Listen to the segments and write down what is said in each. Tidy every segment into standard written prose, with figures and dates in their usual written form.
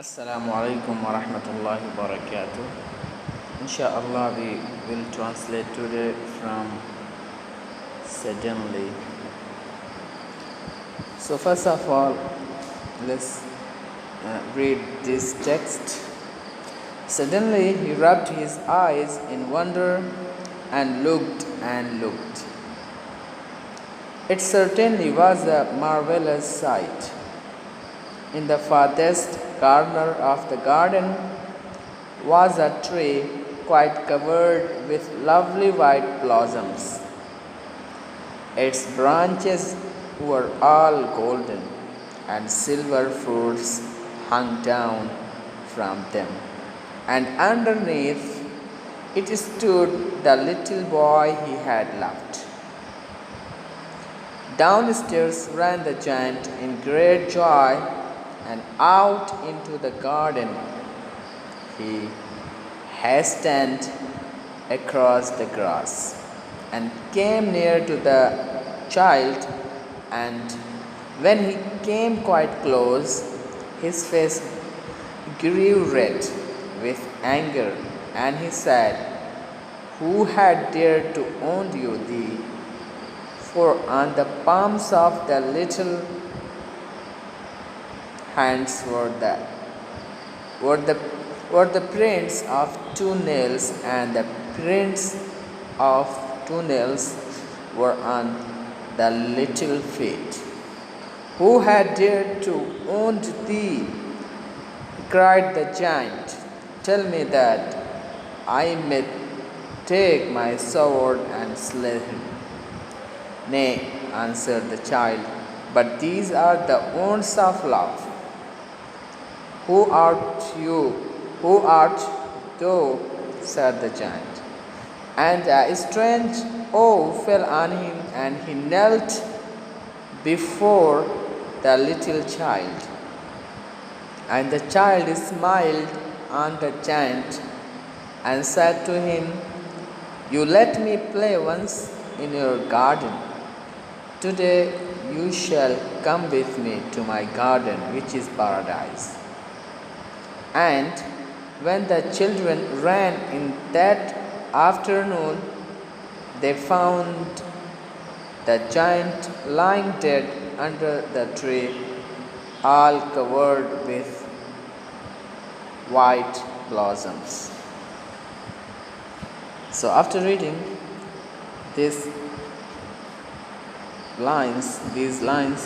Assalamu alaikum wa rahmatullahi wa barakatuh. Inshallah, we will translate today from Suddenly. So, first of all, let's read this text. Suddenly, he rubbed his eyes in wonder and looked and looked. It certainly was a marvelous sight. In the farthest corner of the garden was a tree quite covered with lovely white blossoms. Its branches were all golden, and silver fruits hung down from them. And underneath it stood the little boy he had loved. Downstairs ran the giant in great joy, and out into the garden he hastened across the grass and came near to the child. And when he came quite close, his face grew red with anger, and he said, "Who had dared to wound you thee? For on the palms of the little hands were the prints of two nails, and the prints of two nails were on the little feet. Who had dared to wound thee?" cried the giant. "Tell me that I may take my sword and slay him." "Nay," answered the child, "but these are the wounds of love." Who art you? Who art thou?" said the giant. And a strange awe fell on him, and he knelt before the little child. And the child smiled on the giant and said to him, "You let me play once in your garden. Today you shall come with me to my garden, which is paradise." And when the children ran in that afternoon, they found the giant lying dead under the tree, all covered with white blossoms. So, after reading these lines,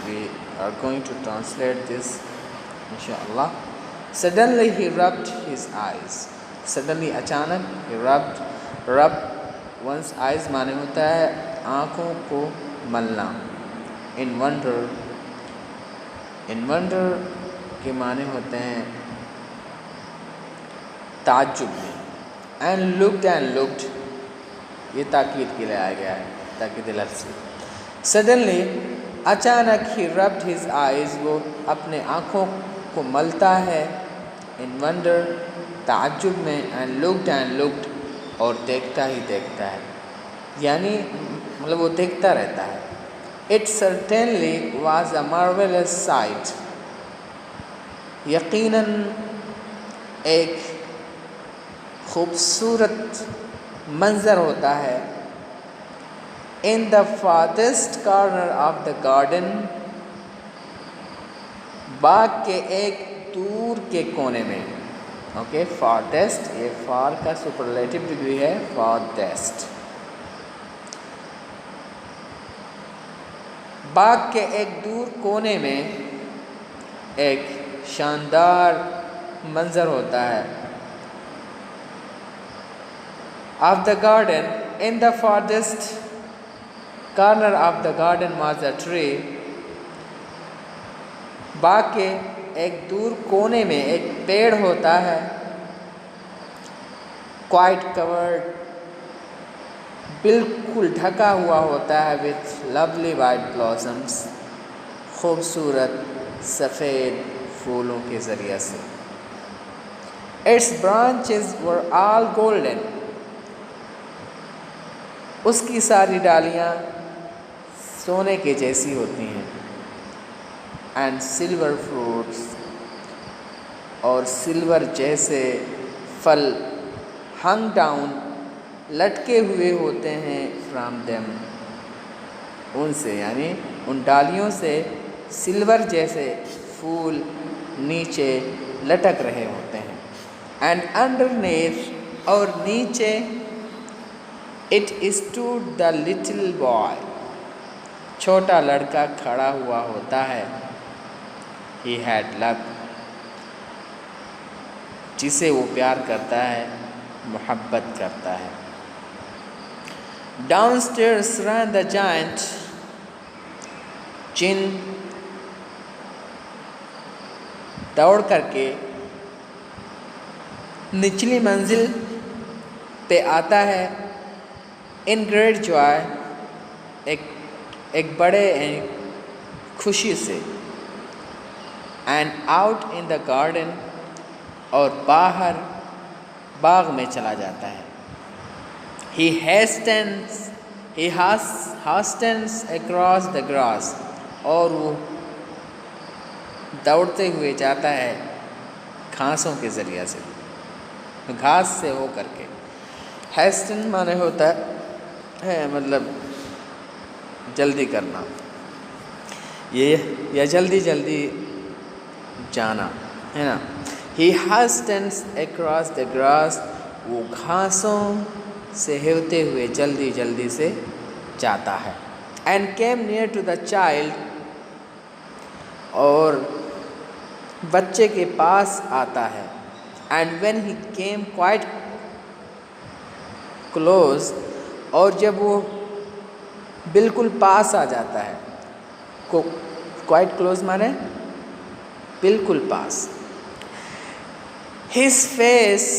we are going to translate this, inshallah. Suddenly he rubbed his eyes. Suddenly अचानक he rub one's eyes माने होता है आँखों को मलना. In wonder के माने होते हैं ताज्जुब में. And looked ये ताकीद के लिए आया गया है, ताकीद लफ्ज़. Suddenly अचानक he rubbed his eyes, वो अपने आँखों को मलता है. In wonder ताज्जुब में, and looked और देखता ही देखता है, यानी मतलब वो देखता रहता है. It certainly was a marvelous sight. यकीनन एक खूबसूरत मंजर होता है. In the farthest corner of the garden, बाग के एक दूर के कोने में. ओके, farthest, ये far का सुपरलेटिव डिग्री है, farthest. बाग के एक दूर कोने में एक शानदार मंजर होता है. Of the garden, in the farthest corner of the garden was a tree. बाग के एक दूर कोने में एक पेड़ होता है. Quite covered, बिल्कुल ढका हुआ होता है, with lovely white blossoms, खूबसूरत सफ़ेद फूलों के ज़रिए से. Its branches were all golden. उसकी सारी डालियाँ सोने के जैसी होती हैं. And silver fruits और सिल्वर जैसे फल हंग डाउन लटके हुए होते हैं फ्रॉम देम उनसे, यानी उन डालियों से सिल्वर जैसे फूल नीचे लटक रहे होते हैं। एंड अंडरनेथ और नीचे it stood the little boy छोटा लड़का खड़ा हुआ होता है। ही हैड लव जिसे वो प्यार करता है, मोहब्बत करता है। डाउनस्टेयर्स ran the giant जिन दौड़ करके निचली मंजिल पे आता है। इन ग्रेट जॉय एक बड़े खुशी से। And out in the garden और बाहर बाग में चला जाता है। He hastens across the grass और वो दौड़ते हुए जाता है घासों के ज़रिए से, घास से हो करके। hasten माने होता है मतलब जल्दी करना, या जल्दी जल्दी जाना, है ना। He hastens across the grass वो घासों से होते हुए जल्दी जल्दी से जाता है। And came near to the child और बच्चे के पास आता है। And when he came quite close और जब वो बिल्कुल पास आ जाता है, quite close माने बिल्कुल पास। His face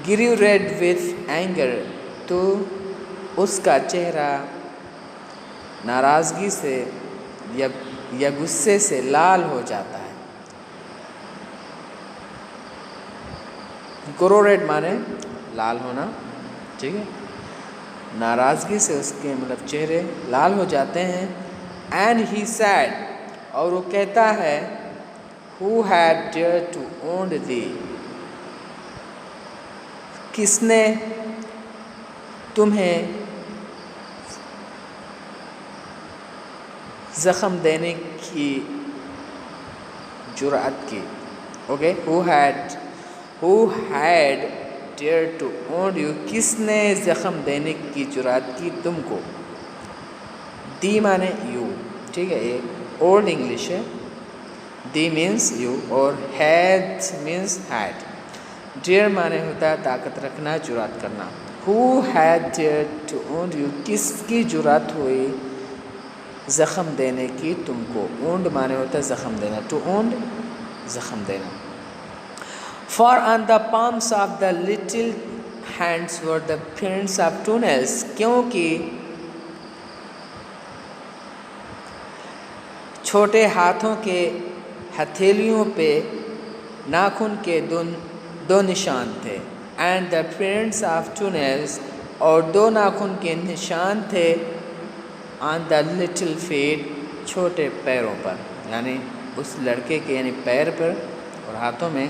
grew red with anger तो उसका चेहरा नाराज़गी से या गुस्से से लाल हो जाता है। ग्रो रेड माने लाल होना, ठीक है। नाराज़गी से उसके मतलब चेहरे लाल हो जाते हैं। एंड ही सैड और वो कहता है Who had dared to wound thee किसने तुम्हें ज़ख्म देने की जुर्अत की। Okay, who had dared to wound you किसने ज़ख्म देने की जुर्अत की तुमको। दी माने यू, ठीक है, ये ओल्ड इंग्लिश है। दी मीन्स यू और हैड मीन्स हैड। डेयर माने होता है ताकत रखना, जुरात करना। Who had dared to wound you किसकी जुरात हुई ज़ख्म देने की तुमको। wound माने होता है ज़ख्म देना, to wound ज़ख्म देना। For on the palms of the little hands were the prints of toenails क्योंकि छोटे हाथों के हथेलियों पे नाखून के दो निशान थे। एंड द प्रिंट्स ऑफ टूनेल्स और दो नाखून के निशान थे। ऑन द लिटिल फीट छोटे पैरों पर, यानी उस लड़के के यानी पैर पर और हाथों में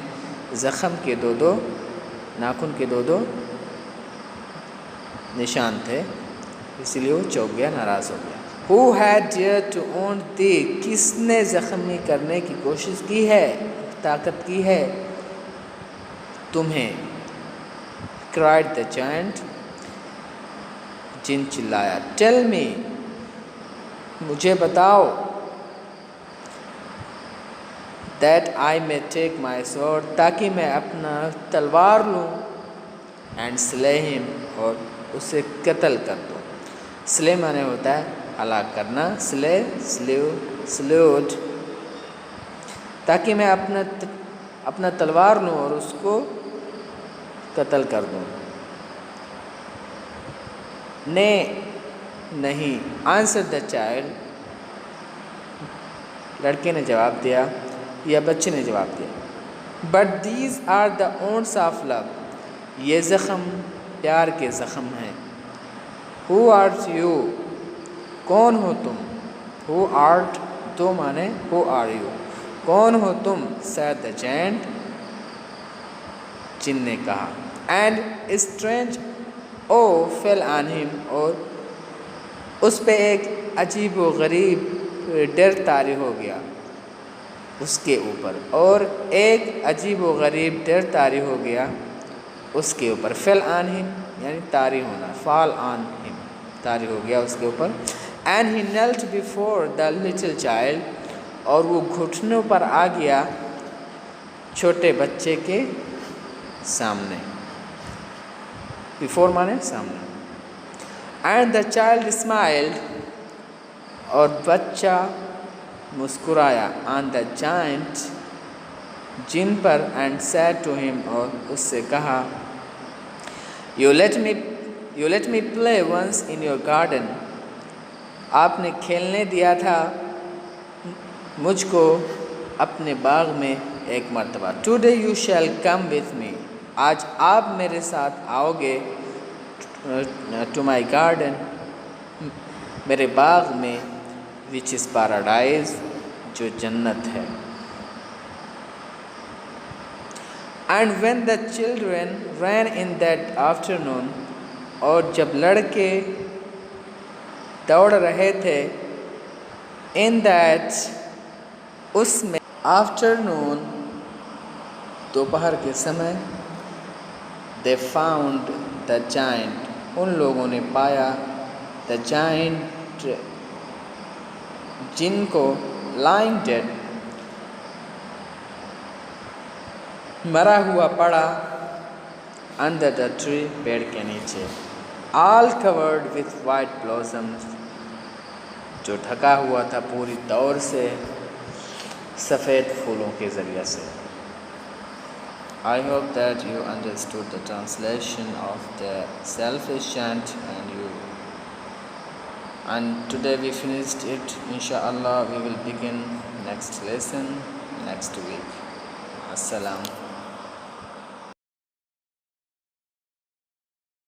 ज़ख्म के दो नाखून के दो निशान थे, इसलिए वो चौंक गया, नाराज़ हो गया। Who had dared to wound thee किसने ज़ख्मी करने की कोशिश की है, ताकत की है तुम्हें। cried the giant जिन चिल्लाया। tell me मुझे बताओ that I may take my sword ताकि मैं अपना तलवार लूँ। and slay him और उसे कत्ल कर दूँ। slay माने होता है हलाक करना, स्लेव्ड, ताकि मैं अपना तलवार लूँ और उसको कत्ल कर दूँ। ने नहीं, आंसर द चाइल्ड लड़के ने जवाब दिया या बच्चे ने जवाब दिया। But these are the wounds of love ये ज़ख्म प्यार के ज़ख्म हैं। हु आर यू कौन हो तुम। हु आर्ट तो माने हु आर यू। कौन हो तुम? said the giant. जिन ने कहा. And strange awe fell on him, और उस पे एक अजीब व गरीब डर तारी हो गया उसके ऊपर, और एक अजीब व गरीब डर तारी हो गया उसके ऊपर. फेल ऑन हिम यानी तारी होना, फॉल ऑन हिम तारी हो गया उसके ऊपर. And he knelt before the little child, और वो घुटनों पर आ गया छोटे बच्चे के सामने. बिफोर माने सामने. एंड द चाइल्ड स्माइल्ड, और बच्चा मुस्कुराया. ऑन द जायंट जिन पर. एंड सेड टू हिम, और उससे कहा, you let me play once in your garden. आपने खेलने दिया था मुझको अपने बाग में एक मर्तबा. Today you shall come with me, आज आप मेरे साथ आओगे. टू माई गार्डन, मेरे बाग में. विच इज़ पैराडाइज, जो जन्नत है. And when the children ran in that afternoon, और जब लड़के दौड़ रहे थे. इन दैट, उसमें. आफ्टरनून, दोपहर के समय. दे फाउंड द जाइंट, उन लोगों ने पाया. द जाइंट, जिनको. लाइंग डेड, मरा हुआ पड़ा. अंडर द ट्री, पेड़ के नीचे. All covered with white blossoms, जो ढका हुआ था पूरी तौर से सफ़ेद फूलों के ज़रिए से. I hope that you understood the translation of the selfish chant, and today we finished it. Inshallah we will begin next lesson next week. Assalam.